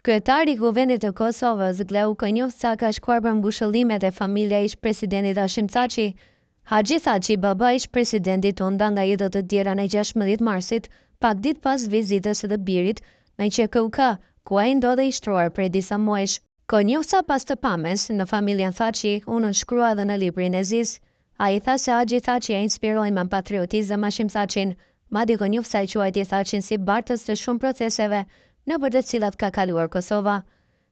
Kryetari i Kuvendit të Kosovës, Glau Konjovca, ka shkuar për mbushëllimet e familja ish presidentit Hashim Thaçi. Haxhi Thaçi, baba ish presidentit, u nda nga jetët të tjera në 16 marsit, pak ditë pas vizitës së birit në QKUK, ku ai ndodhej i shtruar prej disa muajsh. Konjovca, pas të pamjes në familjen Thaçi, u nënshkrua edhe në librin e Zis. Ai tha se Haxhi Thaçi e inspiroi me patriotizëm Hashim Thaçin. Madje Konjovca e quajti Thaçin si bartës të shumë proceseve nëpër të cilat ka kaluar Kosova.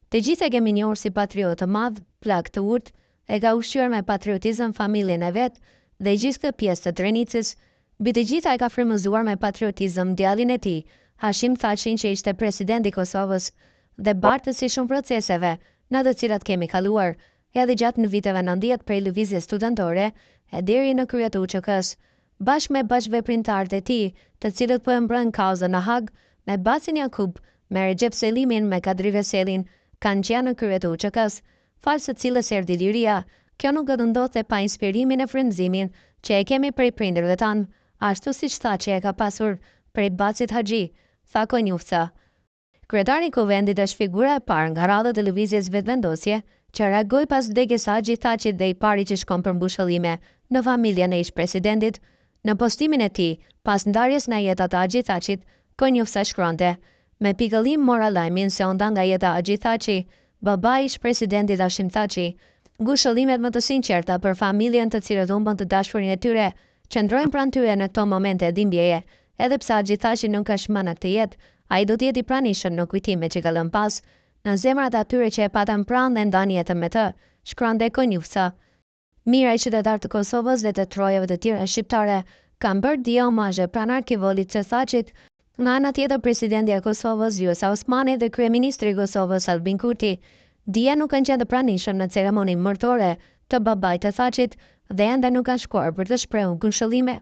Të gjithë e kemi njohur si patriot të madh, plak të urtë, e ka ushqyer me patriotizëm familjen e vet dhe gjithë këtë pjesë të Drenicës. Mbi të gjitha e ka frymëzuar me patriotizëm djalin e tij, Hashim Thaçin, që ishte presidenti i Kosovës dhe bartës i shumë proceseve në të cilat kemi kaluar, edhe gjatë në viteve 90 prej lëvizjes studentore e deri në krye të UÇK-s, bashkë me bashkëveprimtarët e tij, të cilët po e mbrojnë kauzën në Hag, me Basin Jakub, me Recep Selimin, me Kadri Veselin, kanë qenë në krye të UÇK-s, falë së cilës erdhi liria. Kjo nuk do të ndodhte pa inspirimin e frymëzimin që e kemi prej prindërve tanë, ashtu siç Thaçi e ka pasur prej Bacit Haxhi, tha Konjovca. Kryetari i Kuvendit është figura e parë nga radhët e lëvizjes vetëvendosje që reagoi pas vdekjes së Haxhi Thaçit dhe i pari që shkon për mbushëllime në familjen e ish-presidentit. Në postimin e tij, pas ndarjes nga jeta të Haxhi Thaçit, Konjovca shkronte: "Me pikëllim mora lajmin se u nda nga jeta Haxhi Thaçi, baba i ish-presidentit Hashim Thaçi. Ngushëllimet më të sinqerta për familjen të cilët humbën të dashurinë e tyre qëndrojnë pranë tyre në këto momente dhimbjeje. Edhe pse Haxhi Thaçi nuk ka shmën këtë jetë, ai do të jetë i pranishëm në kujtimet që ka lënë pas, në zemrat e atyre që e patën pranë dhe ndan jetën me të", shkronte Konjovca. Mira i qytetarë të Kosovës dhe të trojave të tjera shqiptare kanë bërë dia omazhe pranë arkivolit të Thaçit. Nga ana tjetër, presidenti i Kosovës, Vjosa Osmani, dhe kryeministri i Kosovës, Albin Kurti, dje nuk kanë qenë të pranishëm në ceremoninë martore të babait të Thaçit dhe ende nuk kanë shkuar për të shprehur ngushëllime.